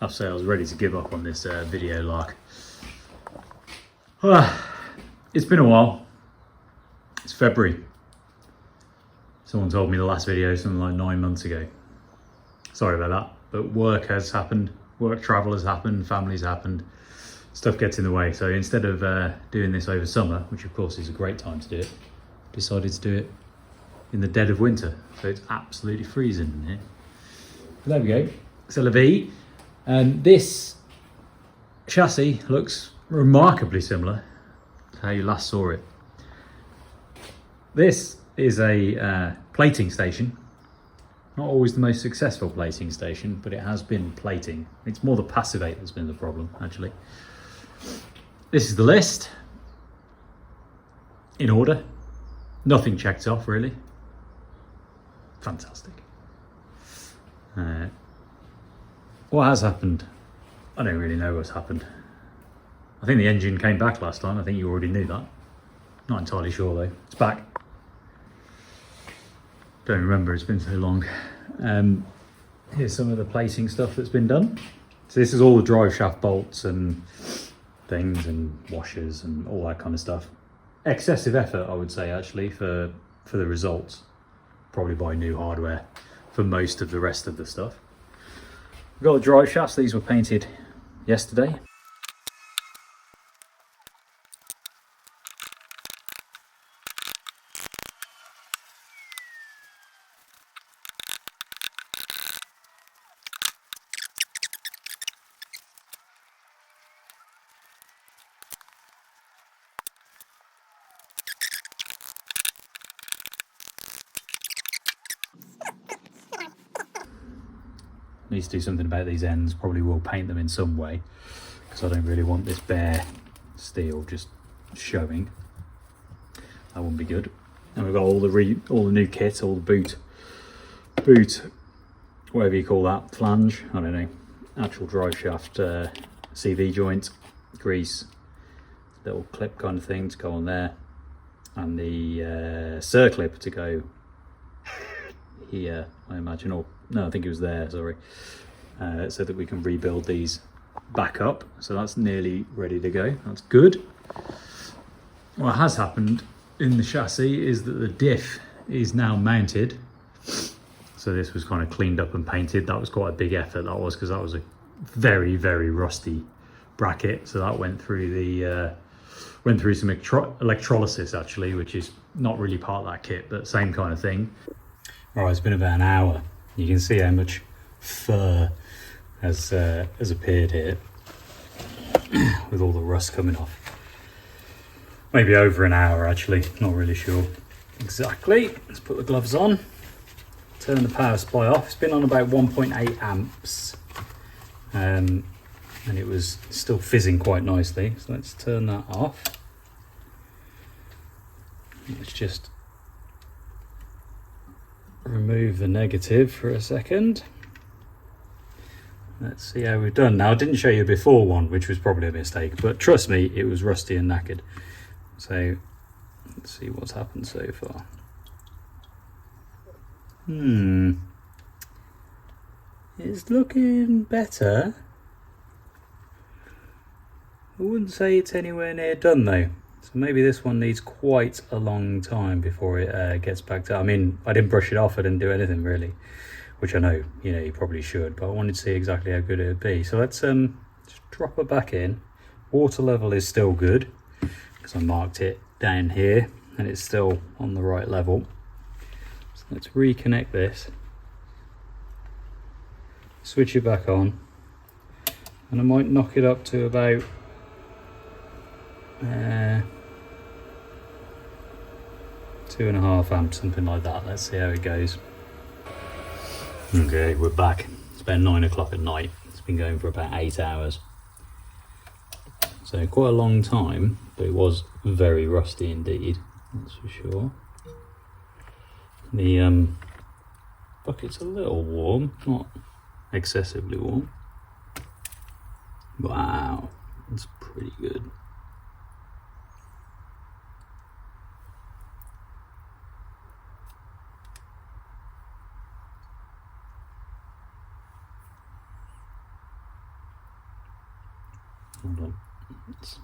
have to say I was ready to give up on this video lark. It's been a while. It's February. Someone told me the last video was something like 9 months ago. Sorry about that, but work has happened, work travel has happened, family's happened, stuff gets in the way. So instead of doing this over summer, which of course is a great time to do it, decided to do it in the dead of winter. So it's absolutely freezing in here. But there we go, c'est la vie. This chassis looks remarkably similar to how you last saw it. This is a plating station. Not always the most successful plating station, but it has been plating. It's more the passivate that's been the problem, actually. This is the list. In order. Nothing checked off, really. Fantastic. What has happened? I don't really know what's happened. I think the engine came back last time. I think you already knew that. Not entirely sure, though. It's back. Don't remember, it's been so long. Here's some of the plating stuff that's been done. So this is all the drive shaft bolts and things and washers and all that kind of stuff. Excessive effort, I would say, actually, for the results. Probably buy new hardware for most of the rest of the stuff. We've got the drive shafts. These were painted yesterday. Needs to do something about these ends. Probably will paint them in some way, because I don't really want this bare steel just showing. That wouldn't be good. And we've got all the new kit, all the boot, whatever you call that, flange. I don't know. Actual drive shaft, CV joint, grease, little clip kind of thing to go on there, and the circlip to go here, I imagine, or no, I think it was there, sorry, so that we can rebuild these back up. So that's nearly ready to go. That's good. What has happened in the chassis is that the diff is now mounted. So this was kind of cleaned up and painted. That was quite a big effort, that was, because that was a very, very rusty bracket. So that went through some electrolysis, actually, which is not really part of that kit, but same kind of thing. Right, it's been about an hour. You can see how much fur has appeared here with all the rust coming off. Maybe over an hour, actually, not really sure exactly. Let's put the gloves on, turn the power supply off. It's been on about 1.8 amps, and it was still fizzing quite nicely. So let's turn that off. Let's just remove the negative for a second. Let's see how we've done. Now, I didn't show you a before one, which was probably a mistake, but trust me, it was rusty and knackered. So let's see what's happened so far. It's looking better. I wouldn't say it's anywhere near done though. So maybe this one needs quite a long time before it gets back to. I mean, I didn't brush it off. I didn't do anything really, which I know, you probably should. But I wanted to see exactly how good it would be. So let's just drop it back in. Water level is still good because I marked it down here, and it's still on the right level. So let's reconnect this, switch it back on, and I might knock it up to about 2.5 amps, something like that. Let's see how it goes. Okay, we're back. It's about 9 o'clock at night. It's been going for about 8 hours. So quite a long time, but it was very rusty indeed, that's for sure. The bucket's a little warm, not excessively warm. Wow, that's pretty good. Hold on. It's...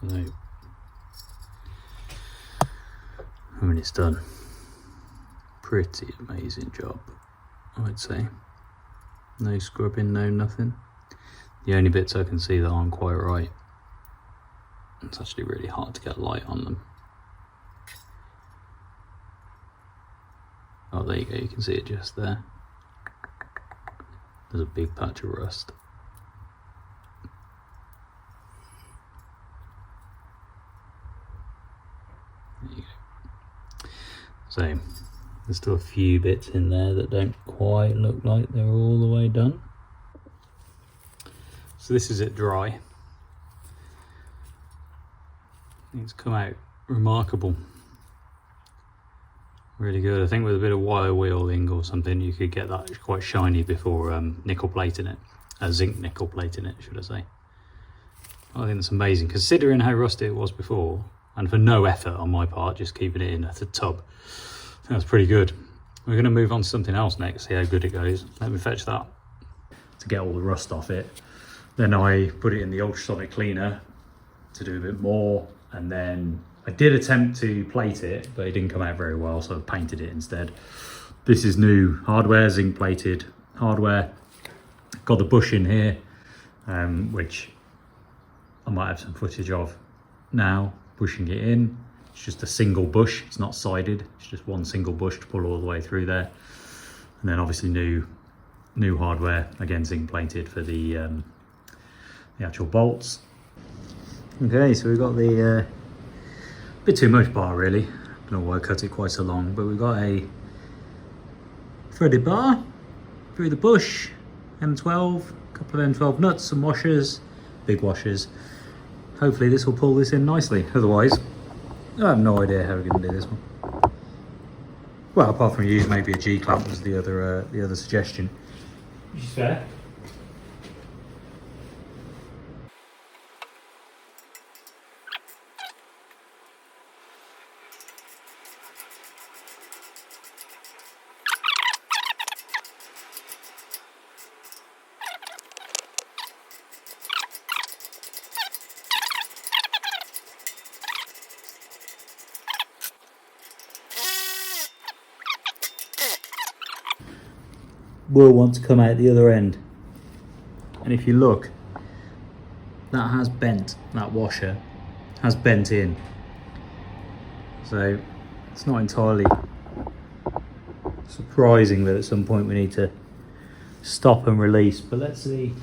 So, I mean, it's done. Pretty amazing job, I'd say. No scrubbing, no nothing. The only bits I can see that aren't quite right, it's actually really hard to get light on them. Oh, there you go, you can see it just there. There's a big patch of rust. There you go. So, there's still a few bits in there that don't quite look like they're all the way done. So this is it dry. It's come out remarkable. Really good. I think with a bit of wire wheeling or something, you could get that quite shiny before nickel plating it. Zinc nickel plating it, should I say. I think that's amazing, considering how rusty it was before, and for no effort on my part, just keeping it in at the tub. I think that's pretty good. We're going to move on to something else next, see how good it goes. Let me fetch that. To get all the rust off it. Then I put it in the ultrasonic cleaner to do a bit more, and then I did attempt to plate it, but it didn't come out very well, so I painted it instead. This is new hardware, zinc plated hardware. Got the bush in here, which I might have some footage of now, pushing it in. It's just a single bush, it's not sided, it's just one single bush to pull all the way through there. And then obviously new hardware, again zinc plated for the actual bolts. Okay, so we've got the bit too much bar really. I don't know why I cut it quite so long, but we've got a threaded bar through the bush, M12, a couple of M12 nuts, some washers, big washers. Hopefully this will pull this in nicely. Otherwise, I have no idea how we're going to do this one. Well, apart from use maybe a G clamp was the other suggestion. Which is fair. Will want to come out the other end, and if you look, that has bent, that washer has bent in, so it's not entirely surprising that at some point we need to stop and release, but let's see.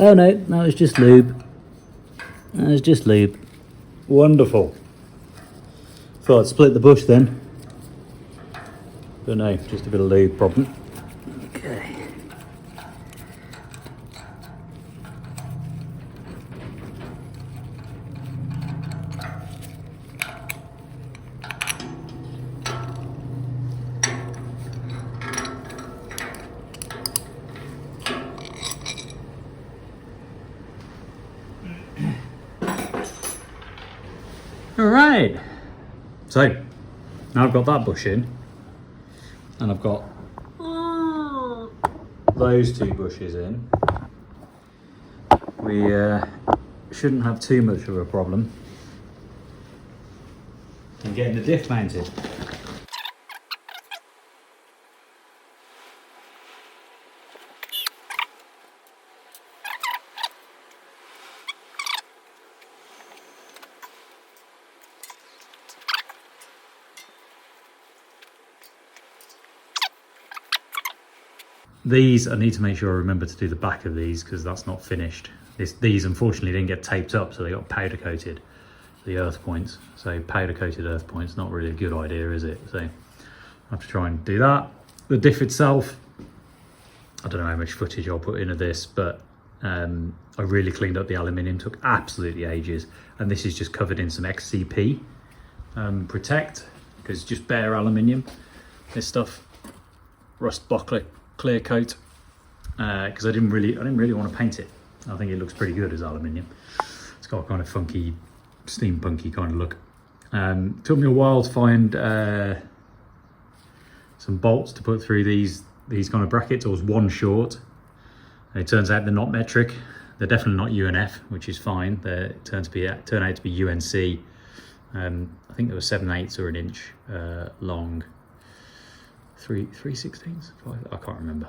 Oh no, that was just lube. That was just lube. Wonderful. Thought I'd split the bush then. But no, just a bit of lube problem. Okay. Alright, so now I've got that bush in, and I've got those two bushes in. We shouldn't have too much of a problem in getting the diff mounted. These, I need to make sure I remember to do the back of these because that's not finished. These unfortunately didn't get taped up, so they got powder coated, the earth points. So powder coated earth points, not really a good idea, is it? So I have to try and do that. The diff itself, I don't know how much footage I'll put into this, but I I really cleaned up the aluminium, took absolutely ages. And this is just covered in some XCP Protect, because it's just bare aluminium. This stuff, rust buckler clear coat, because I didn't really want to paint it. I think it looks pretty good as aluminium. It's got a kind of funky, steampunky kind of look. Took me a while to find some bolts to put through these kind of brackets. I was one short. And it turns out they're not metric. They're definitely not UNF, which is fine. They turn out to be UNC. I think they were 7/8 or an inch long. 3/16? I can't remember.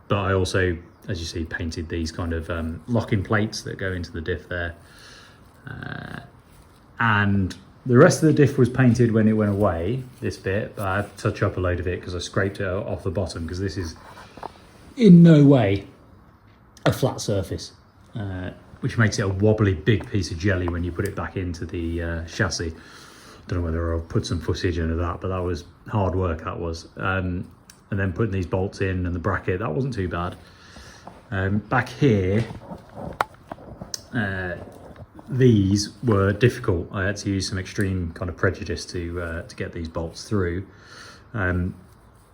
But I also, as you see, painted these kind of locking plates that go into the diff there. And the rest of the diff was painted when it went away, this bit, but I had to touch up a load of it because I scraped it off the bottom, because this is in no way a flat surface, which makes it a wobbly big piece of jelly when you put it back into the chassis. Don't know whether I'll put some footage into that, but that was hard work, that was. And then putting these bolts in and the bracket, that wasn't too bad. Back here, these were difficult. I had to use some extreme kind of prejudice to get these bolts through.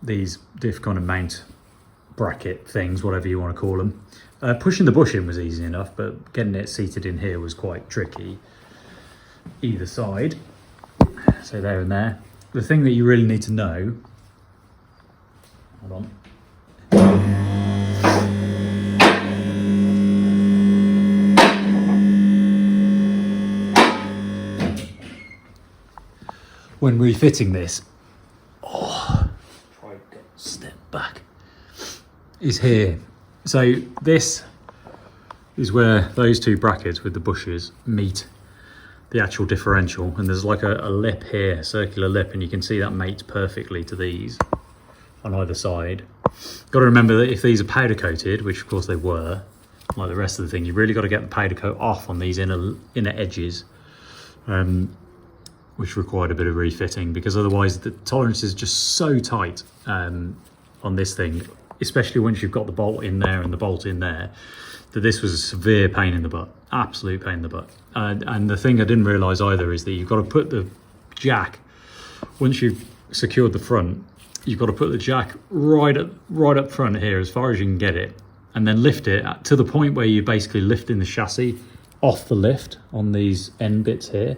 These diff kind of mount bracket things, whatever you want to call them. Pushing the bush in was easy enough, but getting it seated in here was quite tricky. Either side, so there and there. The thing that you really need to know, hold on. When refitting this, try to step back, is here. So this is where those two brackets with the bushes meet the actual differential, and there's like a lip here, circular lip, and you can see that mates perfectly to these on either side. Got to remember that if these are powder coated, which of course they were, like the rest of the thing, you really got to get the powder coat off on these inner edges, which required a bit of refitting, because otherwise the tolerance is just so tight on this thing, especially once you've got the bolt in there and the bolt in there, that this was a severe pain in the butt, absolute pain in the butt. And the thing I didn't realise either is that you've got to put the jack, once you've secured the front, you've got to put the jack right up front here as far as you can get it, and then lift it to the point where you're basically lifting the chassis off the lift on these end bits here.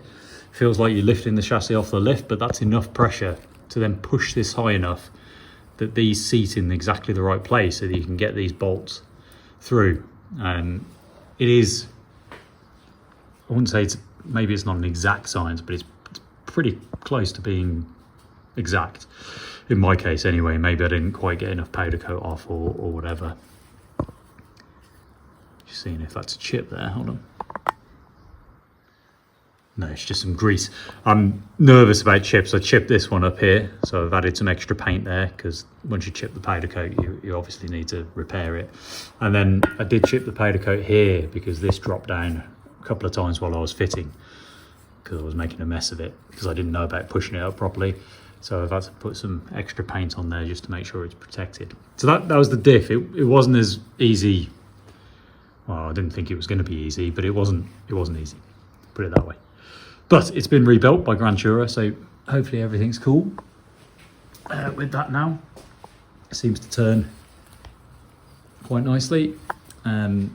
Feels like you're lifting the chassis off the lift, but that's enough pressure to then push this high enough that these seat in exactly the right place so that you can get these bolts through. It is, I wouldn't say maybe it's not an exact science, but it's pretty close to being exact. In my case anyway, maybe I didn't quite get enough powder coat off or whatever. Just seeing if that's a chip there, hold on. No, it's just some grease. I'm nervous about chips. I chipped this one up here, so I've added some extra paint there, because once you chip the powder coat, you obviously need to repair it. And then I did chip the powder coat here, because this dropped down a couple of times while I was fitting, because I was making a mess of it, because I didn't know about pushing it up properly. So I've had to put some extra paint on there just to make sure it's protected. So that was the diff. It wasn't as easy. Well, I didn't think it was going to be easy, but it wasn't easy, put it that way. But it's been rebuilt by Grantura, so hopefully everything's cool with that now. It seems to turn quite nicely. Then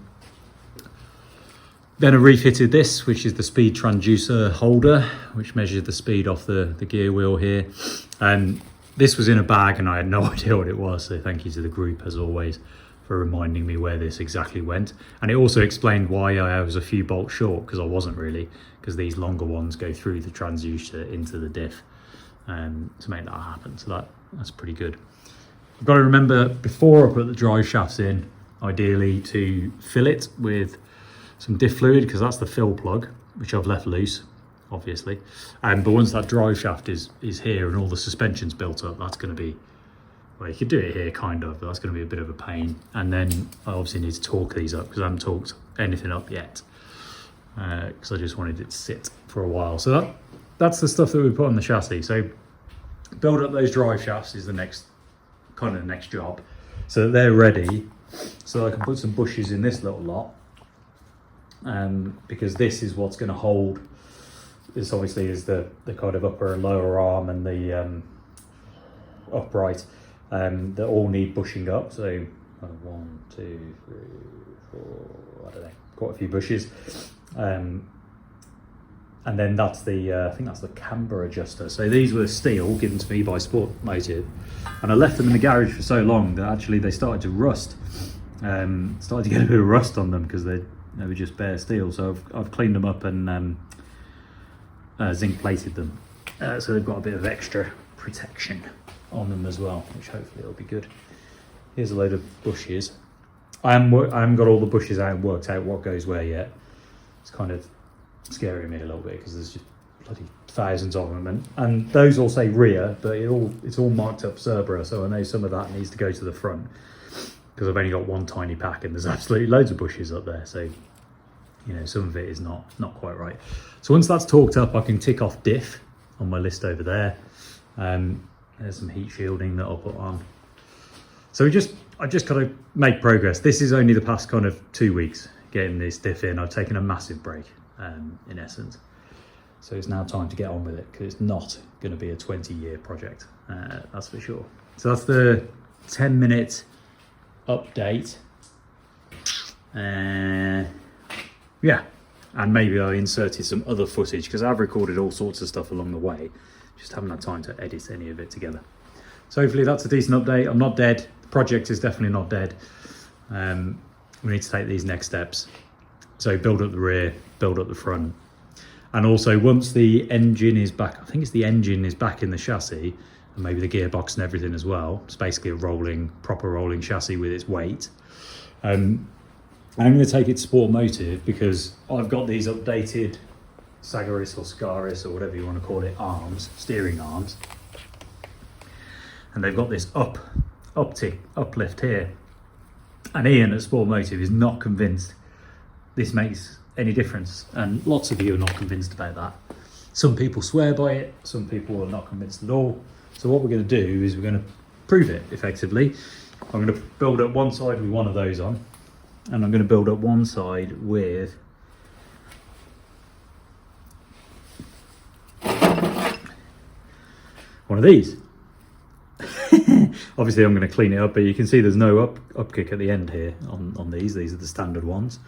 I refitted this, which is the speed transducer holder, which measures the speed off the gear wheel here. This was in a bag and I had no idea what it was, so thank you to the group as always for reminding me where this exactly went. And it also explained why I was a few bolts short, because I wasn't really, because these longer ones go through the transducer into the diff to make that happen. So that's pretty good. I've got to remember, before I put the drive shafts in, ideally to fill it with some diff fluid, because that's the fill plug, which I've left loose, obviously. But once that drive shaft is here and all the suspension's built up, that's going to be, well, you could do it here kind of, but that's going to be a bit of a pain. And then I obviously need to torque these up, because I haven't torqued anything up yet, because I just wanted it to sit for a while. So that's the stuff that we put on the chassis. So build up those drive shafts is the next job, so that they're ready so I can put some bushes in this little lot, because this is what's going to hold. This obviously is the kind of upper and lower arm and the upright, that all need bushing up. So 1, 2, 3, 4, I don't know, quite a few bushes. And then that's the, I think that's the camber adjuster. So these were steel given to me by Sport Motive, and I left them in the garage for so long that actually they started to rust. Started to get a bit of rust on them because they were just bare steel. So I've cleaned them up and zinc plated them. So they've got a bit of extra protection on them as well, which hopefully will be good. Here's a load of bushes. I haven't got all the bushes out and worked out what goes where yet. It's kind of scaring me a little bit because there's just bloody thousands of them, and those all say rear, but it's all marked up Cerberus, so I know some of that needs to go to the front because I've only got one tiny pack and there's absolutely loads of bushes up there, so you know some of it is not quite right. So once that's torqued up, I can tick off diff on my list over there. There's some heat shielding that I'll put on. So I just got to make progress. This is only the past kind of 2 weeks getting this diff in. I've taken a massive break, in essence. So it's now time to get on with it because it's not going to be a 20-year project, that's for sure. So that's the 10-minute update. Yeah, and maybe I inserted some other footage because I've recorded all sorts of stuff along the way. Just haven't had time to edit any of it together. So hopefully that's a decent update. I'm not dead. The project is definitely not dead. We need to take these next steps. So build up the rear, build up the front. And also once the engine is back, I think it's the engine is back in the chassis, and maybe the gearbox and everything as well. It's basically a proper rolling chassis with its weight. I'm going to take it to Sport Motive because I've got these updated Sagaris or Scaris or whatever you want to call it, arms, steering arms. And they've got this uplift here. And Ian at Sport Motive is not convinced this makes any difference, and lots of you are not convinced about that. Some people swear by it, some people are not convinced at all. So what we're going to do is we're going to prove it effectively. I'm going to build up one side with one of those on, and I'm going to build up one side with one of these. Obviously I'm going to clean it up, but you can see there's no upkick at the end here on these. These are the standard ones.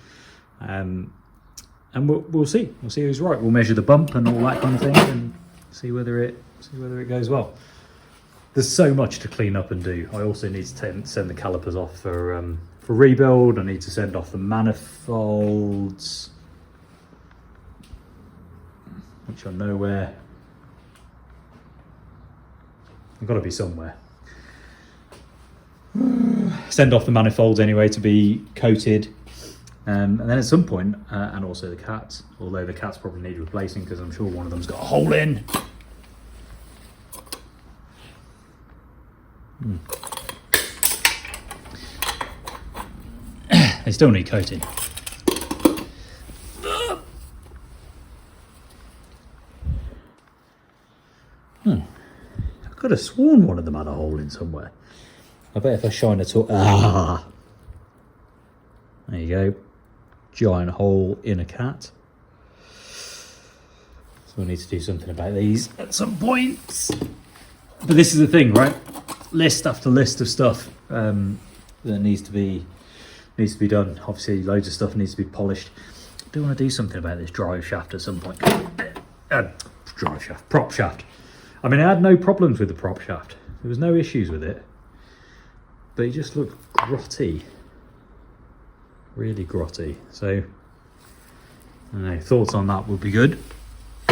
And we'll see who's right. We'll measure the bump and all that kind of thing and see whether it goes well. There's so much to clean up and do. I also need to send the calipers off for rebuild. I need to send off the manifolds, which are nowhere. I've got to be somewhere. Send off the manifolds anyway to be coated. And then at some point, and also the cats, although the cats probably need replacing because I'm sure one of them's got a hole in. They still need coating. I could have sworn one of them had a hole in somewhere. I bet if I shine a torch... There you go. Giant hole in a cat. So we need to do something about these at some point. But this is the thing, right? List after list of stuff that needs to be done. Obviously loads of stuff needs to be polished. I do want to do something about this drive shaft at some point. Prop shaft. I mean, I had no problems with the prop shaft. There was no issues with it. But it just looked grotty. Really grotty. So, I don't know, thoughts on that would be good.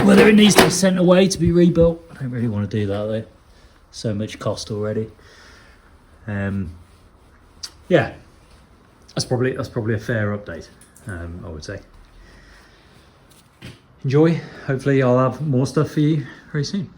Whether it needs to be sent away to be rebuilt, I don't really want to do that though. So much cost already. Yeah, that's probably a fair update, I would say. Enjoy. Hopefully I'll have more stuff for you very soon.